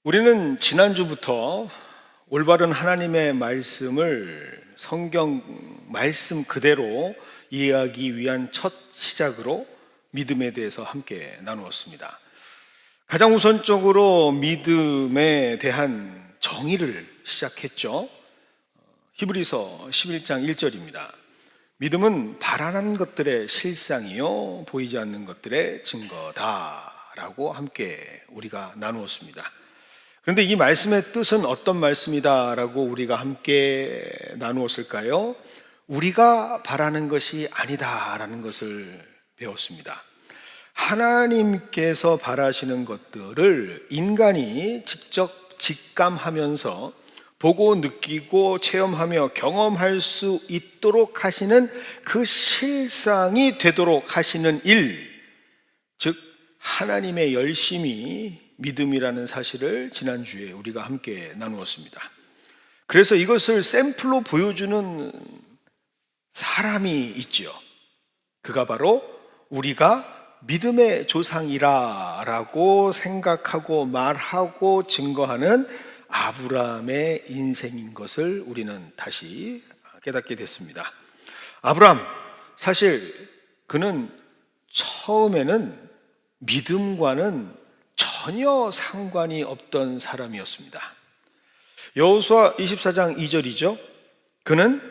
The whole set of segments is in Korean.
우리는 지난주부터 올바른 하나님의 말씀을 성경 말씀 그대로 이해하기 위한 첫 시작으로 믿음에 대해서 함께 나누었습니다. 가장 우선적으로 믿음에 대한 정의를 시작했죠. 히브리서 11장 1절입니다. 믿음은 바라는 것들의 실상이요 보이지 않는 것들의 증거다라고 함께 우리가 나누었습니다. 그런데 이 말씀의 뜻은 어떤 말씀이다라고 우리가 함께 나누었을까요? 우리가 바라는 것이 아니다라는 것을 배웠습니다. 하나님께서 바라시는 것들을 인간이 직접 직감하면서 보고 느끼고 체험하며 경험할 수 있도록 하시는 그 실상이 되도록 하시는 일, 즉 하나님의 열심이 믿음이라는 사실을 지난주에 우리가 함께 나누었습니다. 그래서 이것을 샘플로 보여주는 사람이 있죠. 그가 바로 우리가 믿음의 조상이라고 생각하고 말하고 증거하는 아브라함의 인생인 것을 우리는 다시 깨닫게 됐습니다. 아브라함, 사실 그는 처음에는 믿음과는 전혀 상관이 없던 사람이었습니다. 여호수아 24장 2절이죠. 그는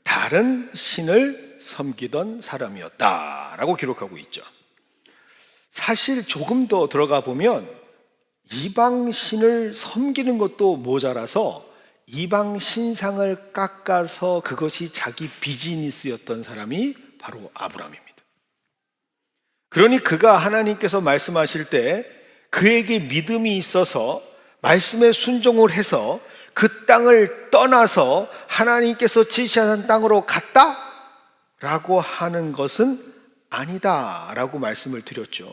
다른 신을 섬기던 사람이었다라고 기록하고 있죠. 사실 조금 더 들어가 보면 이방 신을 섬기는 것도 모자라서 이방 신상을 깎아서 그것이 자기 비즈니스였던 사람이 바로 아브라함입니다. 그러니 그가 하나님께서 말씀하실 때 그에게 믿음이 있어서 말씀에 순종을 해서 그 땅을 떠나서 하나님께서 지시하는 땅으로 갔다? 라고 하는 것은 아니다 라고 말씀을 드렸죠.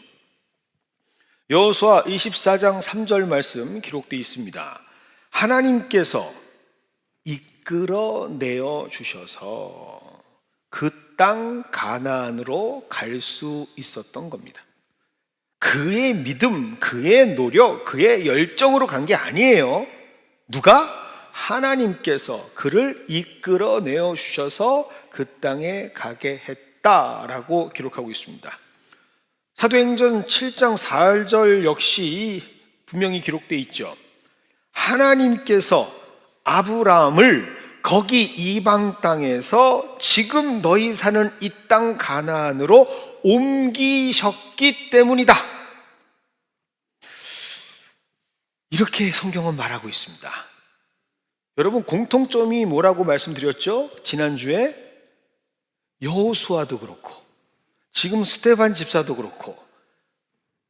여호수아 24장 3절 말씀 기록되어 있습니다. 하나님께서 이끌어내어 주셔서 그 땅 가나안으로 갈 수 있었던 겁니다. 그의 믿음, 그의 노력, 그의 열정으로 간 게 아니에요. 누가? 하나님께서 그를 이끌어내어 주셔서 그 땅에 가게 했다라고 기록하고 있습니다. 사도행전 7장 4절 역시 분명히 기록되어 있죠. 하나님께서 아브라함을 거기 이방 땅에서 지금 너희 사는 이 땅 가나안으로 옮기셨기 때문이다. 이렇게 성경은 말하고 있습니다. 여러분, 공통점이 뭐라고 말씀드렸죠? 지난주에 여호수아도 그렇고 지금 스데반 집사도 그렇고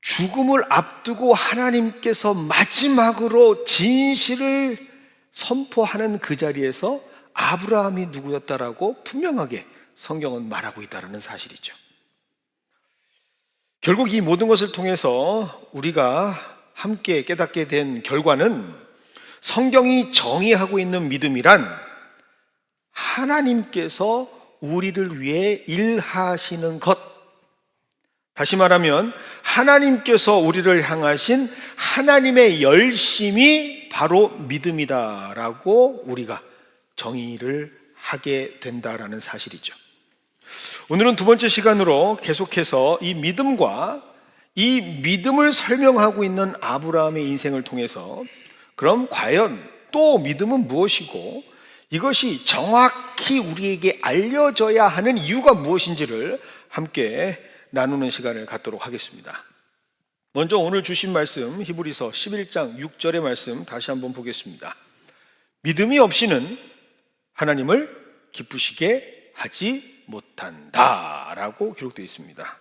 죽음을 앞두고 하나님께서 마지막으로 진실을 선포하는 그 자리에서 아브라함이 누구였다라고 분명하게 성경은 말하고 있다는 사실이죠. 결국 이 모든 것을 통해서 우리가 함께 깨닫게 된 결과는 성경이 정의하고 있는 믿음이란 하나님께서 우리를 위해 일하시는 것, 다시 말하면 하나님께서 우리를 향하신 하나님의 열심이 바로 믿음이다라고 우리가 정의를 하게 된다라는 사실이죠. 오늘은 두 번째 시간으로 계속해서 이 믿음과 이 믿음을 설명하고 있는 아브라함의 인생을 통해서 그럼 과연 또 믿음은 무엇이고 이것이 정확히 우리에게 알려져야 하는 이유가 무엇인지를 함께 나누는 시간을 갖도록 하겠습니다. 먼저 오늘 주신 말씀 히브리서 11장 6절의 말씀 다시 한번 보겠습니다. 믿음이 없이는 하나님을 기쁘시게 하지 못한다 라고 기록되어 있습니다.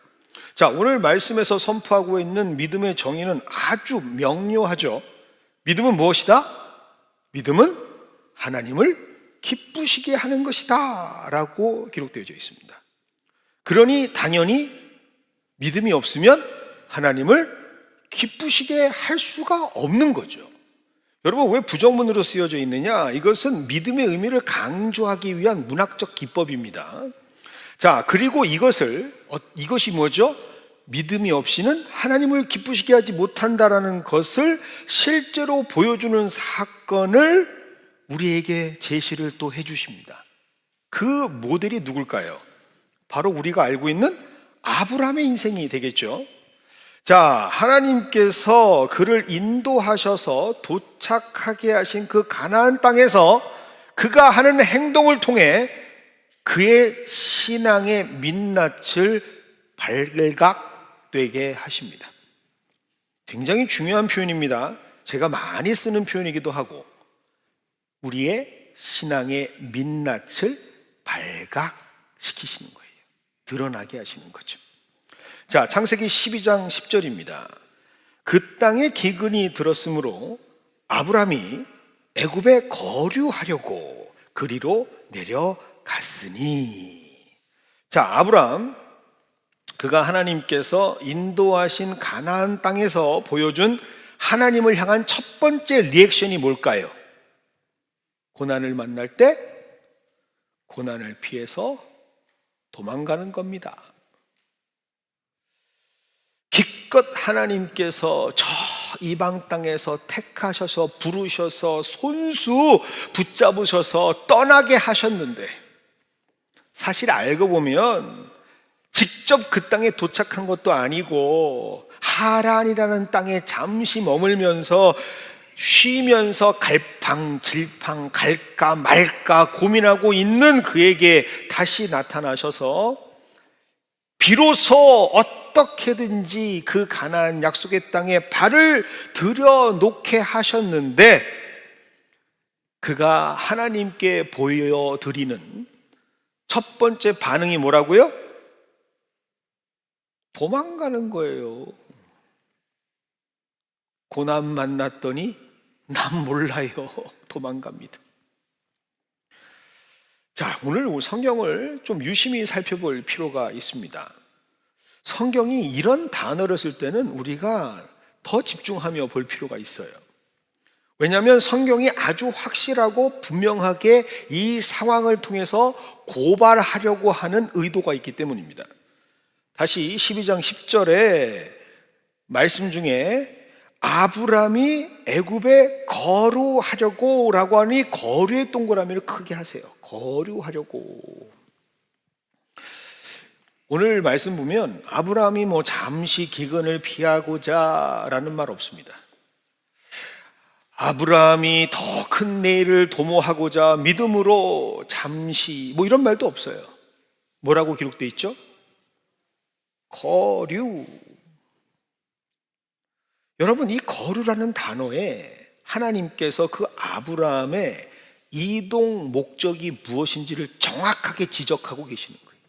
자, 오늘 말씀에서 선포하고 있는 믿음의 정의는 아주 명료하죠. 믿음은 무엇이다? 믿음은 하나님을 기쁘시게 하는 것이다 라고 기록되어 있습니다. 그러니 당연히 믿음이 없으면 하나님을 기쁘시게 할 수가 없는 거죠. 여러분, 왜 부정문으로 쓰여져 있느냐? 이것은 믿음의 의미를 강조하기 위한 문학적 기법입니다. 자, 그리고 이것이 뭐죠? 믿음이 없이는 하나님을 기쁘시게 하지 못한다라는 것을 실제로 보여주는 사건을 우리에게 제시를 또 해주십니다. 그 모델이 누굴까요? 바로 우리가 알고 있는 아브라함의 인생이 되겠죠. 자, 하나님께서 그를 인도하셔서 도착하게 하신 그 가나안 땅에서 그가 하는 행동을 통해 그의 신앙의 민낯을 발각되게 하십니다. 굉장히 중요한 표현입니다. 제가 많이 쓰는 표현이기도 하고, 우리의 신앙의 민낯을 발각시키시는 거예요. 드러나게 하시는 거죠. 자, 창세기 12장 10절입니다. 그 땅에 기근이 들었으므로 아브라함이 애굽에 거류하려고 그리로 내려갔으니. 자, 아브라함, 그가 하나님께서 인도하신 가나안 땅에서 보여준 하나님을 향한 첫 번째 리액션이 뭘까요? 고난을 만날 때 고난을 피해서 도망가는 겁니다. 기껏 하나님께서 저 이방 땅에서 택하셔서 부르셔서 손수 붙잡으셔서 떠나게 하셨는데, 사실 알고 보면 직접 그 땅에 도착한 것도 아니고 하란이라는 땅에 잠시 머물면서 쉬면서 갈팡질팡 갈까 말까 고민하고 있는 그에게 다시 나타나셔서 비로소 어떻게든지 그 가나안 약속의 땅에 발을 들여놓게 하셨는데, 그가 하나님께 보여드리는 첫 번째 반응이 뭐라고요? 도망가는 거예요. 고난 만났더니 난 몰라요. 도망갑니다. 자, 오늘 성경을 좀 유심히 살펴볼 필요가 있습니다. 성경이 이런 단어를 쓸 때는 우리가 더 집중하며 볼 필요가 있어요. 왜냐하면 성경이 아주 확실하고 분명하게 이 상황을 통해서 고발하려고 하는 의도가 있기 때문입니다. 다시 12장 10절에 말씀 중에 아브라함이 애굽에 거류하려고 라고 하니 거류의 동그라미를 크게 하세요. 거류하려고. 오늘 말씀 보면 아브라함이 잠시 기근을 피하고자 라는 말 없습니다. 아브라함이 더 큰 내일을 도모하고자 믿음으로 잠시 이런 말도 없어요. 뭐라고 기록되어 있죠? 거류. 여러분, 이 거류라는 단어에 하나님께서 그 아브라함의 이동 목적이 무엇인지를 정확하게 지적하고 계시는 거예요.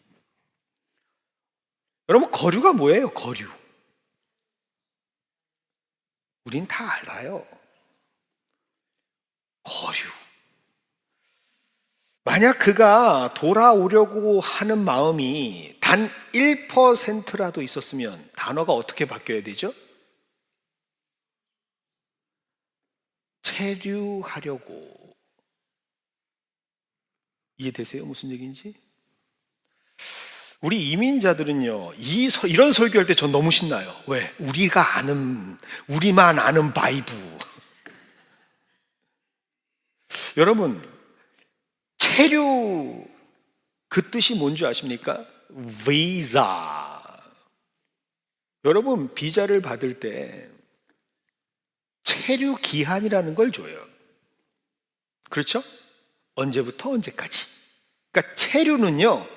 여러분, 거류가 뭐예요? 거류. 우린 다 알아요. 거류. 만약 그가 돌아오려고 하는 마음이 단 1%라도 있었으면 단어가 어떻게 바뀌어야 되죠? 체류하려고. 이해되세요? 무슨 얘기인지? 우리 이민자들은요, 이런 설교할 때 전 너무 신나요. 왜? 우리만 아는 바이브. 여러분, 체류, 그 뜻이 뭔지 아십니까? 비자. 여러분, 비자를 받을 때 체류 기한이라는 걸 줘요. 그렇죠? 언제부터 언제까지. 그러니까 체류는요,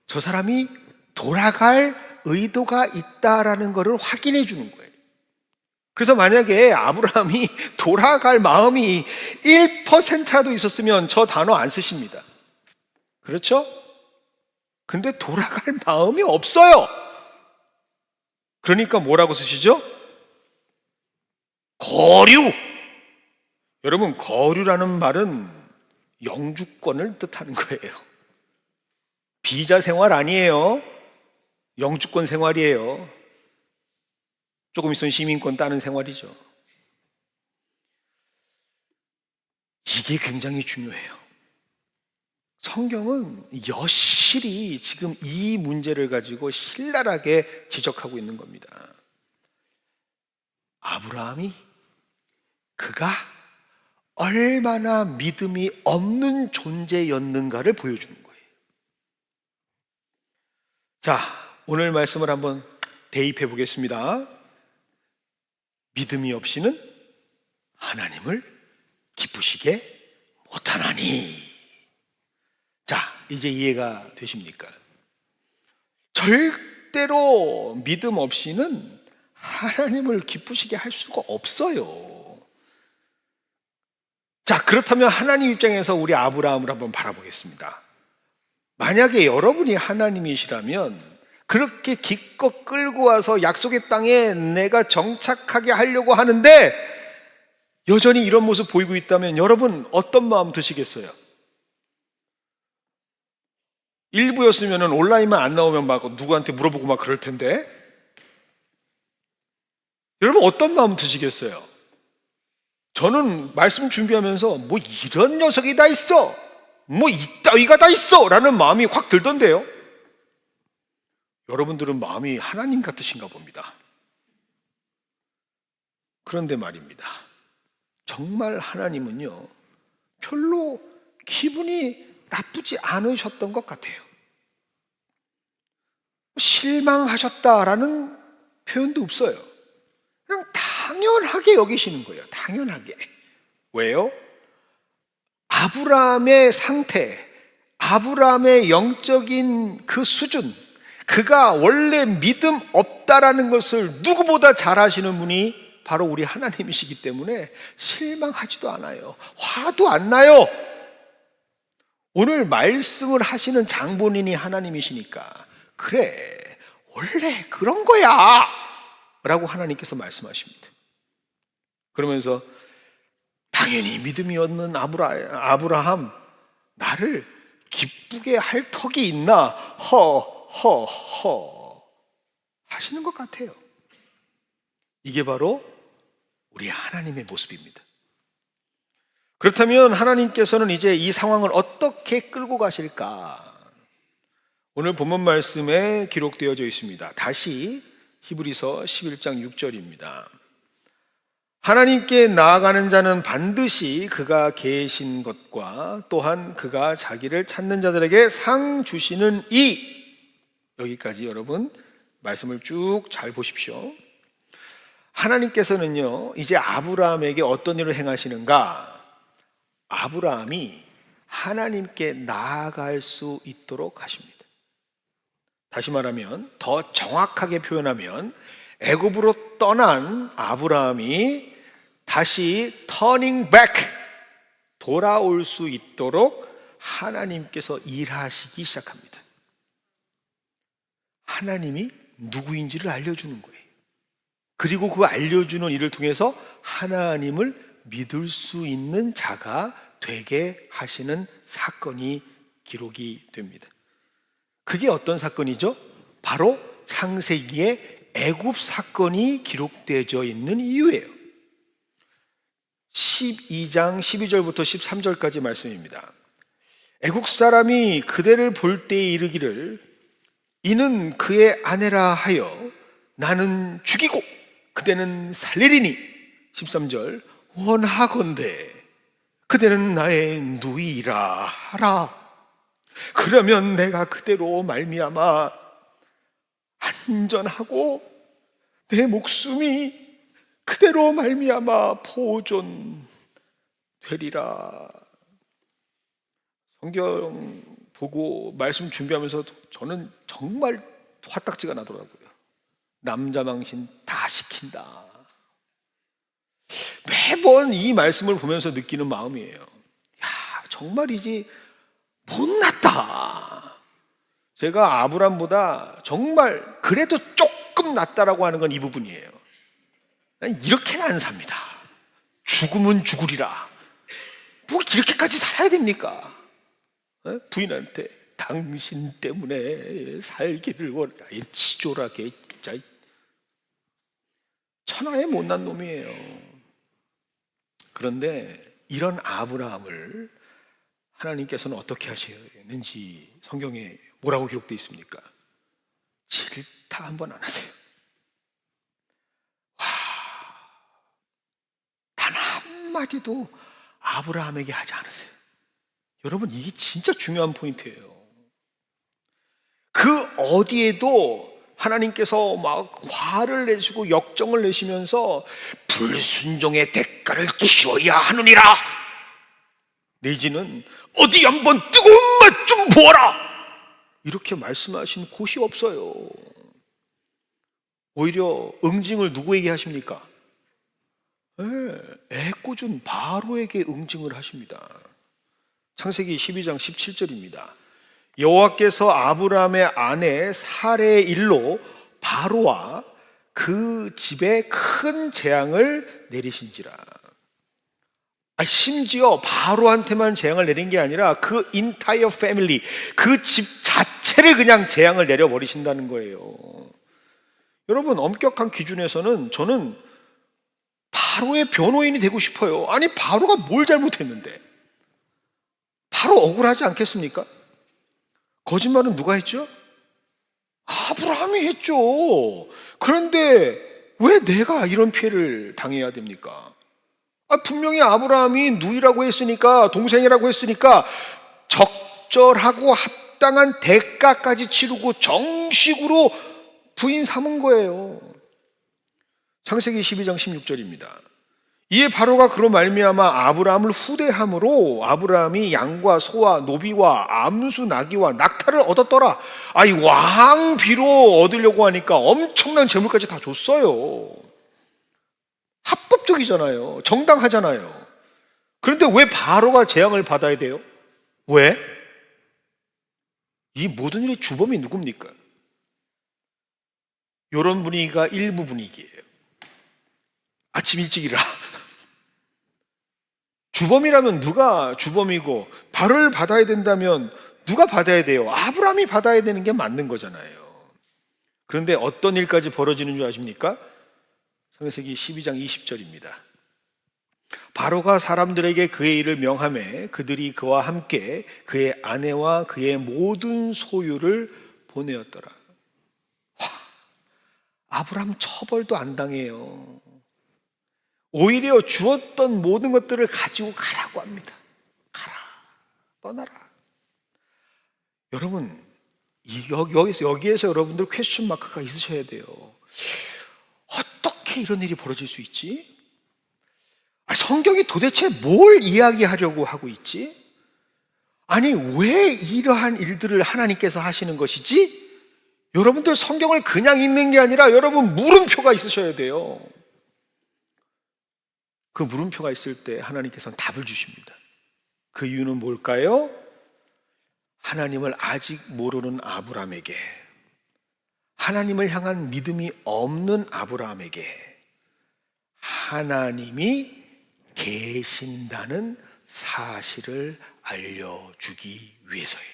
저 사람이 돌아갈 의도가 있다라는 것을 확인해 주는 거예요. 그래서 만약에 아브라함이 돌아갈 마음이 1%라도 있었으면 저 단어 안 쓰십니다. 그렇죠? 근데 돌아갈 마음이 없어요. 그러니까 뭐라고 쓰시죠? 거류. 여러분, 거류라는 말은 영주권을 뜻하는 거예요. 비자 생활 아니에요. 영주권 생활이에요. 조금 있으면 시민권 따는 생활이죠. 이게 굉장히 중요해요. 성경은 여실히 지금 이 문제를 가지고 신랄하게 지적하고 있는 겁니다. 아브라함이 그가 얼마나 믿음이 없는 존재였는가를 보여주는 거예요. 자, 오늘 말씀을 한번 대입해 보겠습니다. 믿음이 없이는 하나님을 기쁘시게 못하나니. 자, 이제 이해가 되십니까? 절대로 믿음 없이는 하나님을 기쁘시게 할 수가 없어요. 자, 그렇다면 하나님 입장에서 우리 아브라함을 한번 바라보겠습니다. 만약에 여러분이 하나님이시라면 그렇게 기껏 끌고 와서 약속의 땅에 내가 정착하게 하려고 하는데 여전히 이런 모습 보이고 있다면 여러분 어떤 마음 드시겠어요? 일부였으면 온라인만 안 나오면 막 누구한테 물어보고 막 그럴 텐데 여러분 어떤 마음 드시겠어요? 저는 말씀 준비하면서 뭐 이런 녀석이 다 있어, 뭐 이따위가 다 있어 라는 마음이 확 들던데요. 여러분들은 마음이 하나님 같으신가 봅니다. 그런데 말입니다, 정말 하나님은요 별로 기분이 나쁘지 않으셨던 것 같아요. 실망하셨다라는 표현도 없어요. 그냥 당연하게 여기시는 거예요. 당연하게. 왜요? 아브라함의 상태, 아브라함의 영적인 그 수준, 그가 원래 믿음 없다라는 것을 누구보다 잘 아시는 분이 바로 우리 하나님이시기 때문에 실망하지도 않아요. 화도 안 나요. 오늘 말씀을 하시는 장본인이 하나님이시니까 그래, 원래 그런 거야 라고 하나님께서 말씀하십니다. 그러면서 당연히 믿음이 없는 아브라함, 나를 기쁘게 할 턱이 있나 허 하시는 것 같아요. 이게 바로 우리 하나님의 모습입니다. 그렇다면 하나님께서는 이제 이 상황을 어떻게 끌고 가실까? 오늘 본문 말씀에 기록되어져 있습니다. 다시 히브리서 11장 6절입니다. 하나님께 나아가는 자는 반드시 그가 계신 것과 또한 그가 자기를 찾는 자들에게 상 주시는 이. 여기까지 여러분 말씀을 쭉 잘 보십시오. 하나님께서는요 이제 아브라함에게 어떤 일을 행하시는가? 아브라함이 하나님께 나아갈 수 있도록 하십니다. 다시 말하면, 더 정확하게 표현하면 애굽으로 떠난 아브라함이 다시 turning back, 돌아올 수 있도록 하나님께서 일하시기 시작합니다. 하나님이 누구인지를 알려주는 거예요. 그리고 그 알려주는 일을 통해서 하나님을 믿을 수 있는 자가 되게 하시는 사건이 기록이 됩니다. 그게 어떤 사건이죠? 바로 창세기의 애굽 사건이 기록되어 있는 이유예요. 12장 12절부터 13절까지 말씀입니다. 애국 사람이 그대를 볼 때에 이르기를 이는 그의 아내라 하여 나는 죽이고 그대는 살리리니. 13절 원하건대 그대는 나의 누이라 하라. 그러면 내가 그대로 말미암아 안전하고 내 목숨이 그대로 말미암아 보존되리라. 성경 보고 말씀 준비하면서 저는 정말 화딱지가 나더라고요. 남자 망신 다 시킨다. 매번 이 말씀을 보면서 느끼는 마음이에요. 야, 정말이지 못났다. 제가 아브람보다 정말 그래도 조금 낫다라고 하는 건 이 부분이에요. 난 이렇게는 안 삽니다. 죽으면 죽으리라. 뭐 이렇게까지 살아야 됩니까? 부인한테 당신 때문에 살기를 원해. 치졸하게 진짜 천하의 못난 놈이에요. 그런데 이런 아브라함을 하나님께서는 어떻게 하시는지 성경에 뭐라고 기록되어 있습니까? 질타 한 번 안 하세요. 단 한마디도 아브라함에게 하지 않으세요. 여러분, 이게 진짜 중요한 포인트예요. 그 어디에도 하나님께서 막 화를 내시고 역정을 내시면서 불순종의 대가를 치러야 하느니라, 내지는 어디 한번 뜨거운 맛 좀 보아라, 이렇게 말씀하신 곳이 없어요. 오히려 응징을 누구에게 하십니까? 애꿎은 바로에게 응징을 하십니다. 창세기 12장 17절입니다. 여호와께서 아브라함의 아내 사레의 일로 바로와 그 집에 큰 재앙을 내리신지라. 심지어 바로한테만 재앙을 내린 게 아니라 그 인타이어 패밀리, 그 집 자체를 그냥 재앙을 내려버리신다는 거예요. 여러분, 엄격한 기준에서는 저는 바로의 변호인이 되고 싶어요. 아니, 바로가 뭘 잘못했는데? 바로 억울하지 않겠습니까? 거짓말은 누가 했죠? 아브라함이 했죠. 그런데 왜 내가 이런 피해를 당해야 됩니까? 분명히 아브라함이 누이라고 했으니까, 동생이라고 했으니까 적절하고 합당한 대가까지 치르고 정식으로 부인 삼은 거예요. 창세기 12장 16절입니다. 이에 바로가 그로 말미암아 아브라함을 후대함으로 아브라함이 양과 소와 노비와 암수 나귀와 낙타를 얻었더라. 왕비로 얻으려고 하니까 엄청난 재물까지 다 줬어요. 합법적이잖아요. 정당하잖아요. 그런데 왜 바로가 재앙을 받아야 돼요? 왜? 이 모든 일의 주범이 누굽니까? 이런 분위기가 일부 분위기예요. 아침 일찍이라. 주범이라면 누가 주범이고, 벌을 받아야 된다면 누가 받아야 돼요? 아브라함이 받아야 되는 게 맞는 거잖아요. 그런데 어떤 일까지 벌어지는 줄 아십니까? 창세기 12장 20절입니다. 바로가 사람들에게 그의 일을 명하매 그들이 그와 함께 그의 아내와 그의 모든 소유를 보내었더라. 아브라함 처벌도 안 당해요. 오히려 주었던 모든 것들을 가지고 가라고 합니다. 가라, 떠나라. 여러분, 여기에서 여러분들 퀘스천 마크가 있으셔야 돼요. 어떻게 이런 일이 벌어질 수 있지? 성경이 도대체 뭘 이야기하려고 하고 있지? 아니, 왜 이러한 일들을 하나님께서 하시는 것이지? 여러분들 성경을 그냥 읽는 게 아니라 여러분 물음표가 있으셔야 돼요. 그 물음표가 있을 때 하나님께서는 답을 주십니다. 그 이유는 뭘까요? 하나님을 아직 모르는 아브라함에게, 하나님을 향한 믿음이 없는 아브라함에게 하나님이 계신다는 사실을 알려주기 위해서예요.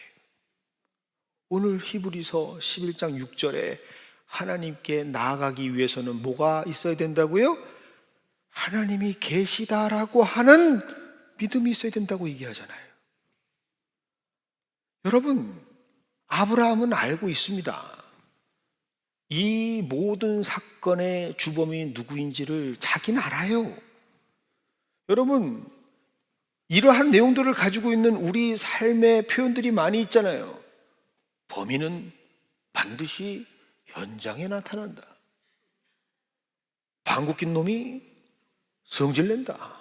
오늘 히브리서 11장 6절에 하나님께 나아가기 위해서는 뭐가 있어야 된다고요? 하나님이 계시다라고 하는 믿음이 있어야 된다고 얘기하잖아요. 여러분, 아브라함은 알고 있습니다. 이 모든 사건의 주범이 누구인지를 자기는 알아요. 여러분, 이러한 내용들을 가지고 있는 우리 삶의 표현들이 많이 있잖아요. 범인은 반드시 현장에 나타난다. 방귀 낀 놈이 성질낸다.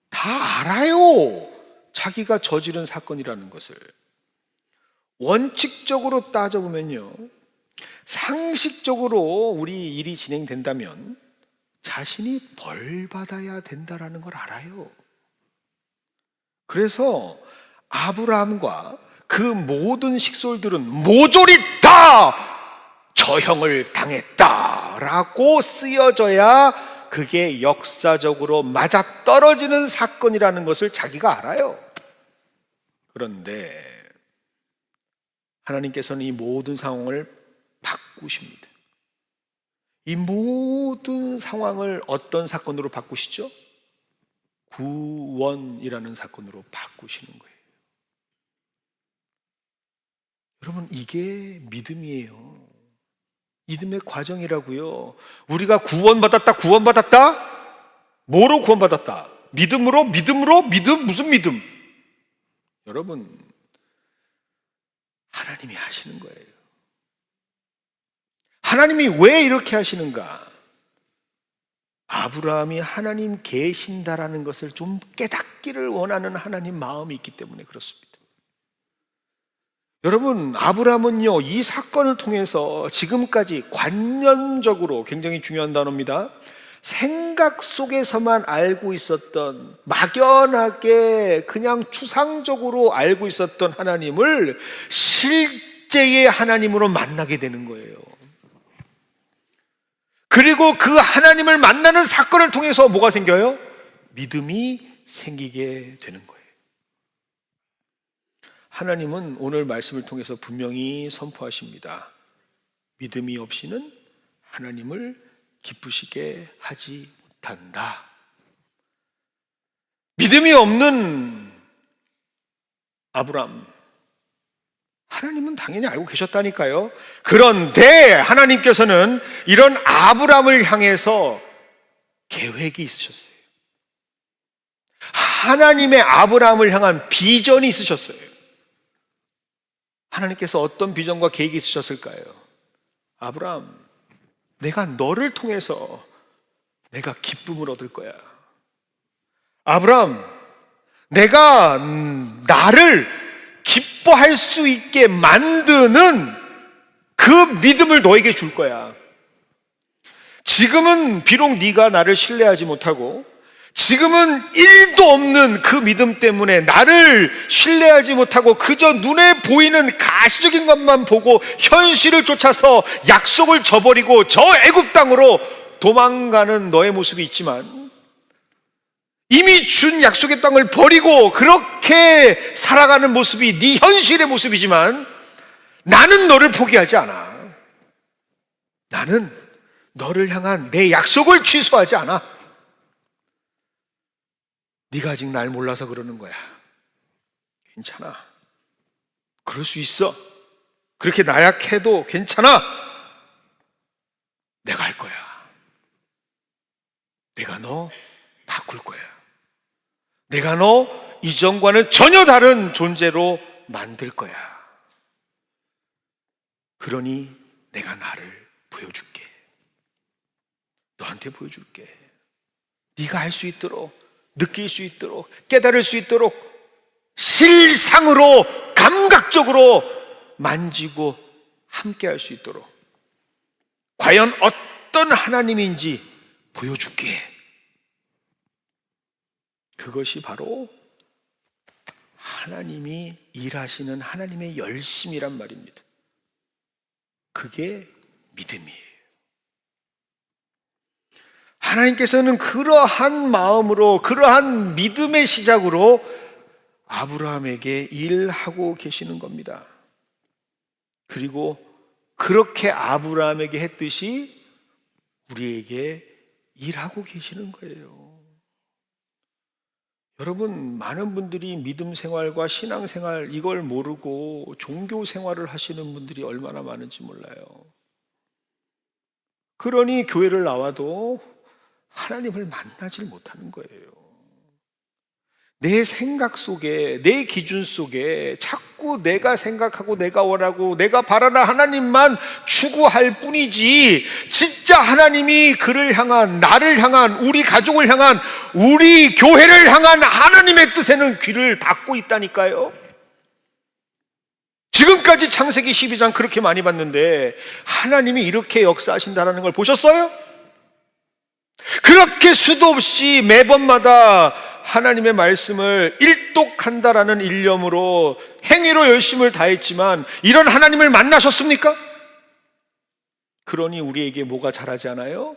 다 알아요. 자기가 저지른 사건이라는 것을. 원칙적으로 따져보면요, 상식적으로 우리 일이 진행된다면 자신이 벌 받아야 된다라는 걸 알아요. 그래서 아브라함과 그 모든 식솔들은 모조리 다 저형을 당했다라고 쓰여져야 그게 역사적으로 맞아떨어지는 사건이라는 것을 자기가 알아요. 그런데 하나님께서는 이 모든 상황을 바꾸십니다. 이 모든 상황을 어떤 사건으로 바꾸시죠? 구원이라는 사건으로 바꾸시는 거예요. 여러분, 이게 믿음이에요. 믿음의 과정이라고요. 우리가 구원받았다, 구원받았다? 뭐로 구원받았다? 믿음으로? 믿음? 무슨 믿음? 여러분, 하나님이 하시는 거예요. 하나님이 왜 이렇게 하시는가? 아브라함이 하나님 계신다라는 것을 좀 깨닫기를 원하는 하나님 마음이 있기 때문에 그렇습니다. 여러분, 아브라함은요, 이 사건을 통해서 지금까지 관념적으로, 굉장히 중요한 단어입니다, 생각 속에서만 알고 있었던, 막연하게 그냥 추상적으로 알고 있었던 하나님을 실제의 하나님으로 만나게 되는 거예요. 그리고 그 하나님을 만나는 사건을 통해서 뭐가 생겨요? 믿음이 생기게 되는 거예요. 하나님은 오늘 말씀을 통해서 분명히 선포하십니다. 믿음이 없이는 하나님을 기쁘시게 하지 못한다. 믿음이 없는 아브람, 하나님은 당연히 알고 계셨다니까요. 그런데 하나님께서는 이런 아브람을 향해서 계획이 있으셨어요. 하나님의 아브람을 향한 비전이 있으셨어요. 하나님께서 어떤 비전과 계획이 있으셨을까요? 아브람, 내가 너를 통해서 내가 기쁨을 얻을 거야. 아브람, 내가 나를 기뻐할 수 있게 만드는 그 믿음을 너에게 줄 거야. 지금은 비록 네가 나를 신뢰하지 못하고, 지금은 1도 없는 그 믿음 때문에 나를 신뢰하지 못하고 그저 눈에 보이는 가시적인 것만 보고 현실을 쫓아서 약속을 저버리고 저 애굽 땅으로 도망가는 너의 모습이 있지만, 이미 준 약속의 땅을 버리고 그렇게 살아가는 모습이 네 현실의 모습이지만, 나는 너를 포기하지 않아. 나는 너를 향한 내 약속을 취소하지 않아. 네가 아직 날 몰라서 그러는 거야. 괜찮아. 그럴 수 있어. 그렇게 나약해도 괜찮아. 내가 할 거야. 내가 너 바꿀 거야. 내가 너 이전과는 전혀 다른 존재로 만들 거야. 그러니 내가 나를 보여줄게. 너한테 보여줄게. 네가 할 수 있도록, 느낄 수 있도록, 깨달을 수 있도록, 실상으로 감각적으로 만지고 함께 할 수 있도록 과연 어떤 하나님인지 보여줄게. 그것이 바로 하나님이 일하시는 하나님의 열심이란 말입니다. 그게 믿음이에요. 하나님께서는 그러한 마음으로, 그러한 믿음의 시작으로 아브라함에게 일하고 계시는 겁니다. 그리고 그렇게 아브라함에게 했듯이 우리에게 일하고 계시는 거예요. 여러분, 많은 분들이 믿음 생활과 신앙 생활, 이걸 모르고 종교 생활을 하시는 분들이 얼마나 많은지 몰라요. 그러니 교회를 나와도 하나님을 만나질 못하는 거예요. 내 생각 속에, 내 기준 속에 자꾸 내가 생각하고 내가 원하고 내가 바라는 하나님만 추구할 뿐이지, 진짜 하나님이 그를 향한, 나를 향한, 우리 가족을 향한, 우리 교회를 향한 하나님의 뜻에는 귀를 닫고 있다니까요. 지금까지 창세기 12장 그렇게 많이 봤는데 하나님이 이렇게 역사하신다는 걸 보셨어요? 그렇게 수도 없이 매번마다 하나님의 말씀을 일독한다라는 일념으로 행위로 열심을 다했지만 이런 하나님을 만나셨습니까? 그러니 우리에게 뭐가 자라지 않아요?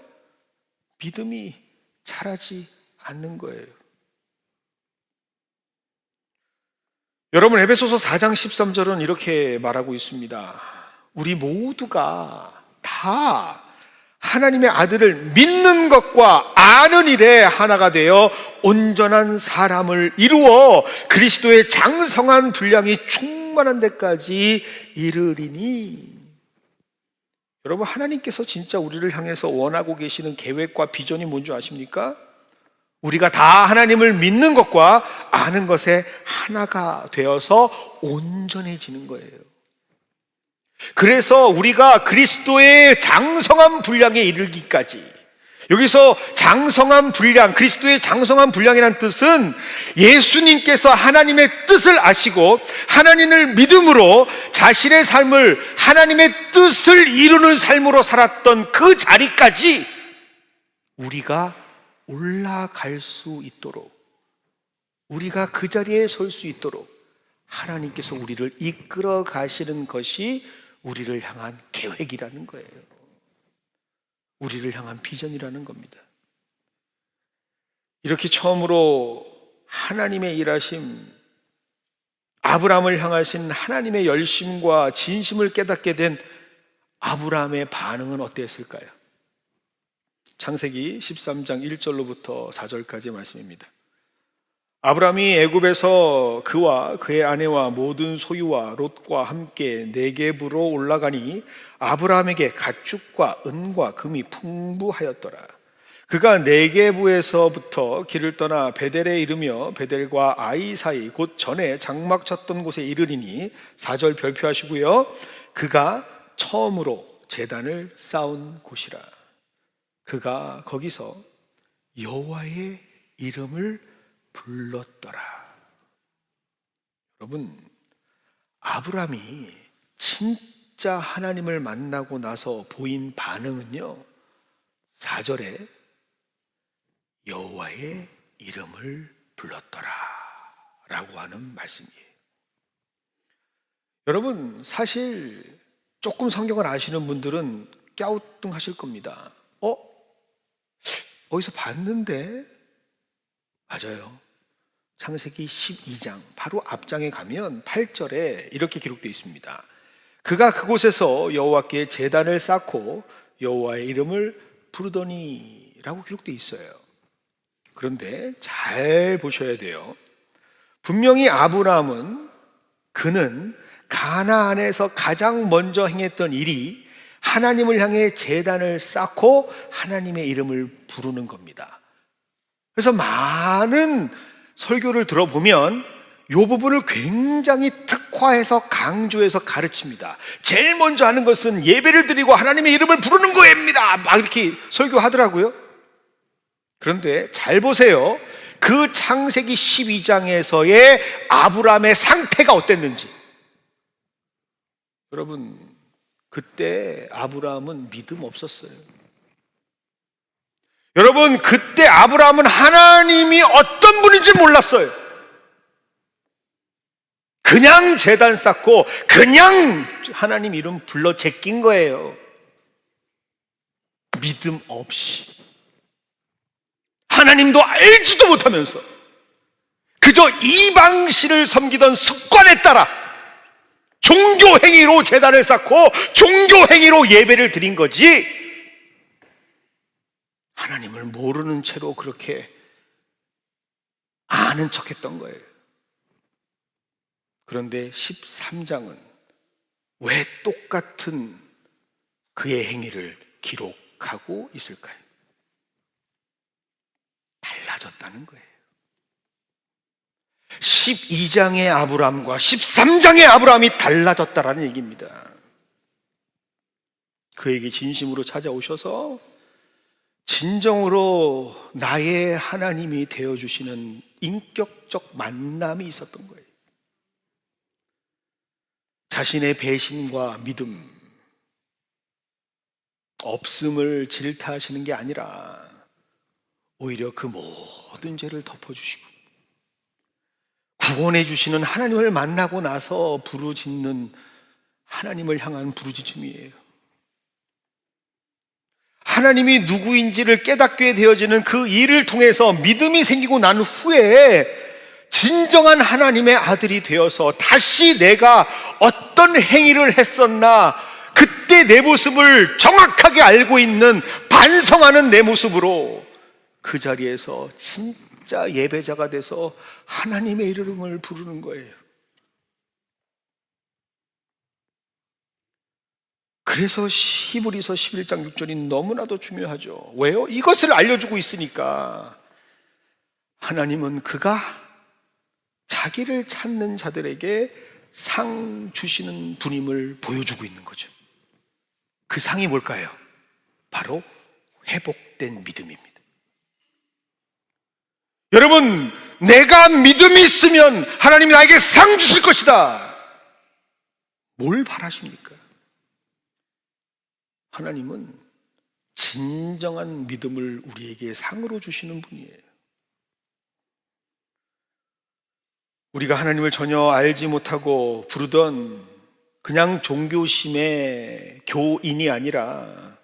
믿음이 자라지 않는 거예요. 여러분, 에베소서 4장 13절은 이렇게 말하고 있습니다. 우리 모두가 다 하나님의 아들을 믿는 것과 아는 일에 하나가 되어 온전한 사람을 이루어 그리스도의 장성한 분량이 충만한 데까지 이르리니. 여러분, 하나님께서 진짜 우리를 향해서 원하고 계시는 계획과 비전이 뭔지 아십니까? 우리가 다 하나님을 믿는 것과 아는 것에 하나가 되어서 온전해지는 거예요. 그래서 우리가 그리스도의 장성한 분량에 이르기까지, 여기서 장성한 분량, 그리스도의 장성한 분량이라는 뜻은 예수님께서 하나님의 뜻을 아시고 하나님을 믿음으로 자신의 삶을 하나님의 뜻을 이루는 삶으로 살았던 그 자리까지 우리가 올라갈 수 있도록, 우리가 그 자리에 설 수 있도록 하나님께서 우리를 이끌어 가시는 것이 우리를 향한 계획이라는 거예요. 우리를 향한 비전이라는 겁니다. 이렇게 처음으로 하나님의 일하심, 아브라함을 향하신 하나님의 열심과 진심을 깨닫게 된 아브라함의 반응은 어땠을까요? 창세기 13장 1절로부터 4절까지의 말씀입니다. 아브라함이 애굽에서 그와 그의 아내와 모든 소유와 롯과 함께 네겝으로 올라가니 아브라함에게 가축과 은과 금이 풍부하였더라. 그가 네겝에서부터 길을 떠나 베델에 이르며 베델과 아이 사이 곧 전에 장막 쳤던 곳에 이르리니, 4절 별표하시고요. 그가 처음으로 제단을 쌓은 곳이라. 그가 거기서 여호와의 이름을 불렀더라. 여러분, 아브라함이 진짜 하나님을 만나고 나서 보인 반응은요, 4절에 여호와의 이름을 불렀더라 라고 하는 말씀이에요. 여러분, 사실 조금 성경을 아시는 분들은 갸우뚱하실 겁니다. 어디서 봤는데? 맞아요. 창세기 12장 바로 앞장에 가면 8절에 이렇게 기록되어 있습니다. 그가 그곳에서 여호와께 제단을 쌓고 여호와의 이름을 부르더니 라고 기록되어 있어요. 그런데 잘 보셔야 돼요. 분명히 아브라함은, 그는 가나안에서 가장 먼저 행했던 일이 하나님을 향해 제단을 쌓고 하나님의 이름을 부르는 겁니다. 그래서 많은 설교를 들어보면 이 부분을 굉장히 특화해서 강조해서 가르칩니다. 제일 먼저 하는 것은 예배를 드리고 하나님의 이름을 부르는 거입니다. 막 이렇게 설교하더라고요. 그런데 잘 보세요. 그 창세기 12장에서의 아브라함의 상태가 어땠는지. 여러분, 그때 아브라함은 믿음 없었어요. 여러분, 그때 아브라함은 하나님이 어떤 분인지 몰랐어요. 그냥 제단 쌓고 그냥 하나님 이름 불러 제낀 거예요. 믿음 없이, 하나님도 알지도 못하면서 그저 이방신을 섬기던 습관에 따라 종교행위로 제단을 쌓고 종교행위로 예배를 드린 거지, 하나님을 모르는 채로 그렇게 아는 척했던 거예요. 그런데 13장은 왜 똑같은 그의 행위를 기록하고 있을까요? 달라졌다는 거예요. 12장의 아브라함과 13장의 아브라함이 달라졌다라는 얘기입니다. 그에게 진심으로 찾아오셔서 진정으로 나의 하나님이 되어주시는 인격적 만남이 있었던 거예요. 자신의 배신과 믿음, 없음을 질타하시는 게 아니라 오히려 그 모든 죄를 덮어주시고 구원해 주시는 하나님을 만나고 나서 부르짖는 하나님을 향한 부르짖음이에요. 하나님이 누구인지를 깨닫게 되어지는 그 일을 통해서 믿음이 생기고 난 후에 진정한 하나님의 아들이 되어서 다시 내가 어떤 행위를 했었나, 그때 내 모습을 정확하게 알고 있는, 반성하는 내 모습으로 그 자리에서 진짜 예배자가 돼서 하나님의 이름을 부르는 거예요. 그래서 히브리서 11장 6절이 너무나도 중요하죠. 왜요? 이것을 알려주고 있으니까. 하나님은 그가 자기를 찾는 자들에게 상 주시는 분임을 보여주고 있는 거죠. 그 상이 뭘까요? 바로 회복된 믿음입니다. 여러분, 내가 믿음이 있으면 하나님이 나에게 상 주실 것이다. 뭘 바라십니까? 하나님은 진정한 믿음을 우리에게 상으로 주시는 분이에요. 우리가 하나님을 전혀 알지 못하고 부르던 그냥 종교심의 교인이 아니라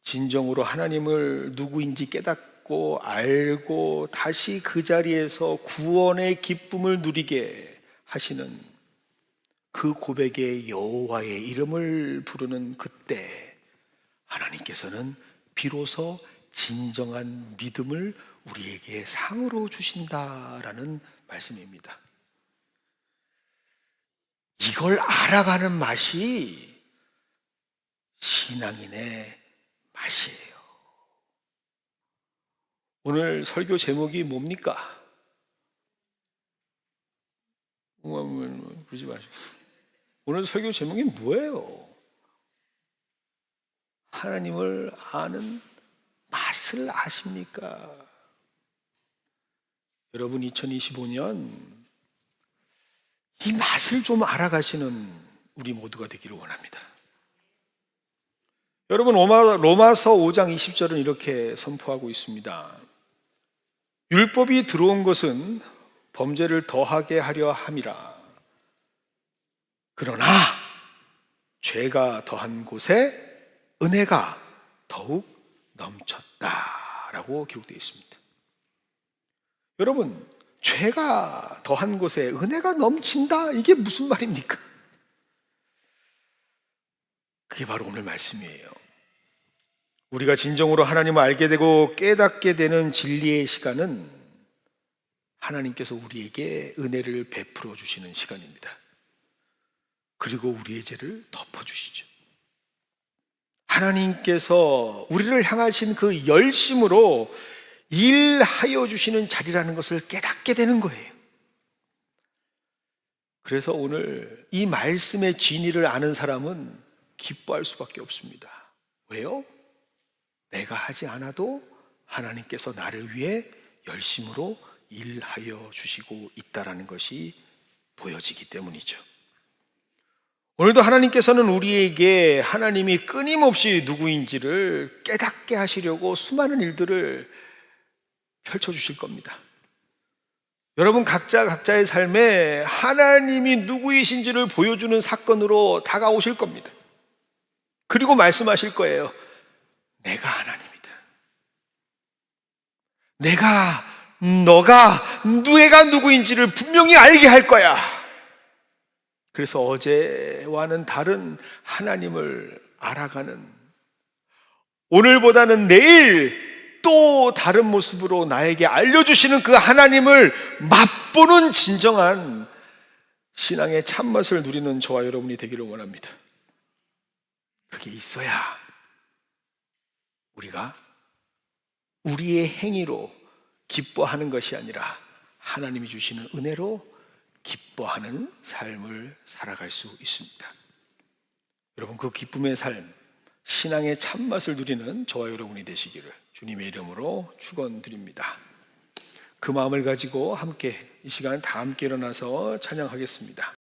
진정으로 하나님을 누구인지 깨닫고 알고 다시 그 자리에서 구원의 기쁨을 누리게 하시는 그 고백의 여호와의 이름을 부르는 그때 하나님께서는 비로소 진정한 믿음을 우리에게 상으로 주신다라는 말씀입니다. 이걸 알아가는 맛이 신앙인의 맛이에요. 오늘 설교 제목이 뭡니까? 그러지 마시고. 오늘 설교 제목이 뭐예요? 하나님을 아는 맛을 아십니까? 여러분, 2025년 이 맛을 좀 알아가시는 우리 모두가 되기를 원합니다. 여러분, 로마서 5장 20절은 이렇게 선포하고 있습니다. 율법이 들어온 것은 범죄를 더하게 하려 함이라. 그러나 죄가 더한 곳에 은혜가 더욱 넘쳤다라고 기록되어 있습니다. 여러분, 죄가 더한 곳에 은혜가 넘친다? 이게 무슨 말입니까? 그게 바로 오늘 말씀이에요. 우리가 진정으로 하나님을 알게 되고 깨닫게 되는 진리의 시간은 하나님께서 우리에게 은혜를 베풀어 주시는 시간입니다. 그리고 우리의 죄를 덮어주시죠. 하나님께서 우리를 향하신 그 열심으로 일하여 주시는 자리라는 것을 깨닫게 되는 거예요. 그래서 오늘 이 말씀의 진리를 아는 사람은 기뻐할 수밖에 없습니다. 왜요? 내가 하지 않아도 하나님께서 나를 위해 열심으로 일하여 주시고 있다는 것이 보여지기 때문이죠. 오늘도 하나님께서는 우리에게 하나님이 끊임없이 누구인지를 깨닫게 하시려고 수많은 일들을 펼쳐주실 겁니다. 여러분, 각자의 삶에 하나님이 누구이신지를 보여주는 사건으로 다가오실 겁니다. 그리고 말씀하실 거예요. 내가 하나님이다. 너가 누구인지를 분명히 알게 할 거야. 그래서 어제와는 다른 하나님을 알아가는, 오늘보다는 내일 또 다른 모습으로 나에게 알려주시는 그 하나님을 맛보는 진정한 신앙의 참맛을 누리는 저와 여러분이 되기를 원합니다. 그게 있어야 우리가 우리의 행위로 기뻐하는 것이 아니라 하나님이 주시는 은혜로 기뻐하는 삶을 살아갈 수 있습니다. 여러분, 그 기쁨의 삶, 신앙의 참맛을 누리는 저와 여러분이 되시기를 주님의 이름으로 축원드립니다. 그 마음을 가지고 함께 이 시간 다 함께 일어나서 찬양하겠습니다.